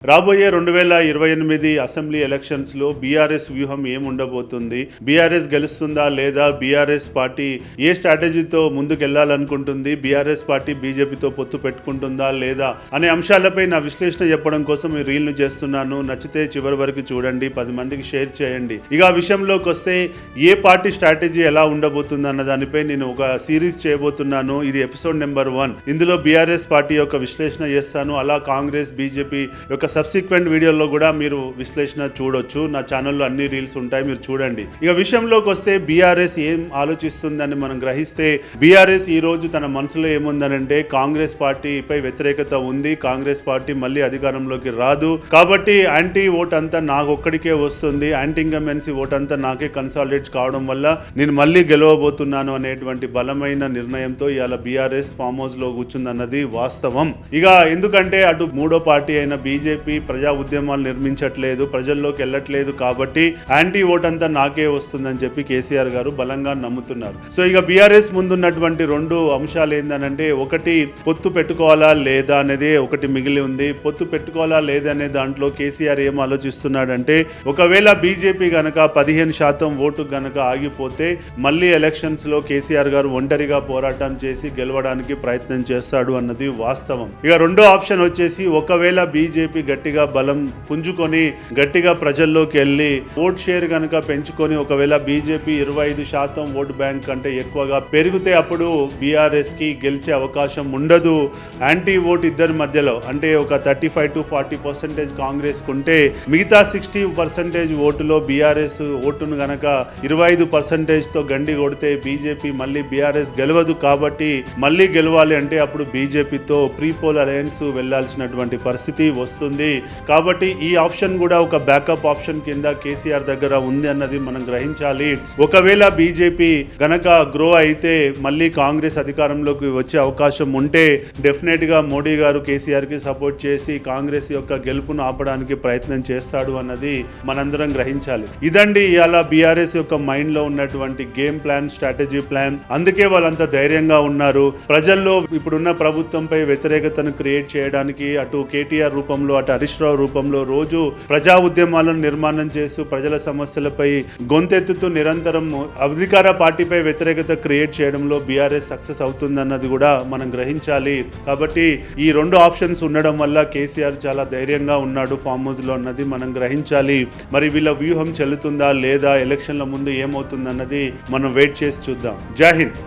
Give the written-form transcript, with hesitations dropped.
రాబోయే 2028 అసెంబ్లీ ఎలక్షన్స్లో బీఆర్ఎస్ వ్యూహం ఏముండబోతుంది, బీఆర్ఎస్ గెలుస్తుందా లేదా, బీఆర్ఎస్ పార్టీ ఏ స్ట్రాటజీతో ముందుకెళ్లాలనుకుంటుంది, బీఆర్ఎస్ పార్టీ బీజేపీతో పొత్తు పెట్టుకుంటుందా లేదా అనే అంశాలపై నా విశ్లేషణ చెప్పడం కోసం ఈ రీల్ను చేస్తున్నాను. నచ్చితే చివరి వరకు చూడండి, 10 మందికి షేర్ చేయండి. ఇక ఆ విషయంలోకి వస్తే ఏ పార్టీ స్ట్రాటజీ ఎలా ఉండబోతుంది అన్న దానిపై నేను ఒక సిరీస్ చేయబోతున్నాను. ఇది ఎపిసోడ్ నెంబర్ 1. ఇందులో బీఆర్ఎస్ పార్టీ యొక్క విశ్లేషణ చేస్తాను. అలా కాంగ్రెస్, బీజేపీ యొక్క సబ్సిక్వెంట్ వీడియోలో కూడా మీరు విశ్లేషణ చూడొచ్చు. నా ఛానల్లో అన్ని రీల్స్ ఉంటాయి, మీరు చూడండి. ఇక విషయంలోకి వస్తే బీఆర్ఎస్ ఏం ఆలోచిస్తుందని మనం గ్రహిస్తే, బీఆర్ఎస్ ఈ రోజు తన మనసులో ఏముందనంటే కాంగ్రెస్ పార్టీపై వ్యతిరేకత ఉంది, కాంగ్రెస్ పార్టీ మళ్ళీ అధికారంలోకి రాదు, కాబట్టి యాంటీ ఓట్ అంతా నాకొక్కడికే వస్తుంది, యాంటీ ఇన్కంబెన్సీ ఓట్ అంతా నాకే కన్సాలిడేట్ కావడం వల్ల నేను మళ్ళీ గెలవబోతున్నాను అనేటువంటి బలమైన నిర్ణయంతో ఇవాళ బీఆర్ఎస్ ఫామ్ హౌస్ లో కూర్చుందన్నది వాస్తవం. ఇక ఎందుకంటే అటు మూడో పార్టీ అయిన బీజేపీ ప్రజా ఉద్యమాలు నిర్మించట్లేదు, ప్రజల్లోకి వెళ్ళట్లేదు, కాబట్టి యాంటీ ఓట్ అంతా నాకే వస్తుందని చెప్పి కేసీఆర్ గారు బలంగా నమ్ముతున్నారు. సో ఇక బీఆర్ఎస్ ముందున్నటువంటి 2 అంశాలు ఏందనంటే, ఒకటి పొత్తు పెట్టుకోవాలా లేదా అనేది ఒకటి మిగిలి ఉంది. పొత్తు పెట్టుకోవాలా లేదా అనే దాంట్లో కేసీఆర్ ఏం ఆలోచిస్తున్నాడంటే, ఒకవేళ బీజేపీ గనక 15% ఓటు గనక ఆగిపోతే మళ్ళీ ఎలక్షన్స్ లో కేసీఆర్ గారు ఒంటరిగా పోరాటం చేసి గెలవడానికి ప్రయత్నం చేస్తాడు అన్నది వాస్తవం. ఇక రెండో ఆప్షన్ వచ్చేసి, ఒకవేళ బీజేపీ గట్టిగా బలం పుంజుకొని గట్టిగా ప్రజల్లోకి వెళ్ళి ఓట్ షేర్ కనుక పెంచుకొని ఒకవేళ బీజేపీ 25% ఓట్ బ్యాంక్ కంటే ఎక్కువగా పెరిగితే అప్పుడు బీఆర్ఎస్ కి గెలిచే అవకాశం ఉండదు. యాంటీ ఓట్ ఇద్దరి మధ్యలో అంటే ఒక 35 to 40% కాంగ్రెస్ కుంటే మిగతా 60% ఓటులో బీఆర్ఎస్ ఓటును గనక 25% తో గండి కొడితే బీజేపీ మళ్ళీ బీఆర్ఎస్ గెలవదు. కాబట్టి మళ్ళీ గెలవాలి అంటే అప్పుడు బీజేపీతో ప్రీపోల్ అలయన్స్ వెళ్లాల్సినటువంటి పరిస్థితి వస్తుంది. కాబట్టి ఈ ఆప్షన్ కూడా ఒక బ్యాకప్ ఆప్షన్ కింద కేసీఆర్ దగ్గర ఉంది అన్నది మనం గ్రహించాలి. ఒకవేళ బీజేపీ గనక గ్రో అయితే మళ్ళీ కాంగ్రెస్ అధికారంలోకి వచ్చే అవకాశం ఉంటే డెఫినెట్ గా మోడీ గారు కేసీఆర్ కి సపోర్ట్ చేసి కాంగ్రెస్ యొక్క గెలుపును ఆపడానికి ప్రయత్నం చేస్తాడు అన్నది మనందరం గ్రహించాలి. ఇదండి ఇవాళ బీఆర్ఎస్ యొక్క మైండ్ లో ఉన్నటువంటి గేమ్ ప్లాన్, స్ట్రాటజీ ప్లాన్. అందుకే వాళ్ళంత ధైర్యంగా ఉన్నారు. ప్రజల్లో ఇప్పుడున్న ప్రభుత్వంపై వ్యతిరేకతను క్రియేట్ చేయడానికి అటు కేటీఆర్ రూపంలో అటు హరీష్ రావు రూపంలో రోజు ప్రజా ఉద్యమాలను నిర్మాణం చేస్తూ ప్రజల సమస్యలపై గొంతెత్తుతూ నిరంతరం అధికార పార్టీపై వ్యతిరేకత క్రియేట్ చేయడంలో బీఆర్ఎస్ సక్సెస్ అవుతుందన్నది కూడా మనం గ్రహించాలి. కాబట్టి ఈ 2 ఆప్షన్స్ ఉండడం వల్ల కేసీఆర్ చాలా ధైర్యంగా ఉన్నాడు ఫామ్ హౌస్ లో అన్నది మనం గ్రహించాలి. మరి వీళ్ళ వ్యూహం చెల్లుతుందా లేదా, ఎలక్షన్ల ముందు ఏమవుతుందన్నది మనం వెయిట్ చేసి చూద్దాం. జై హింద్.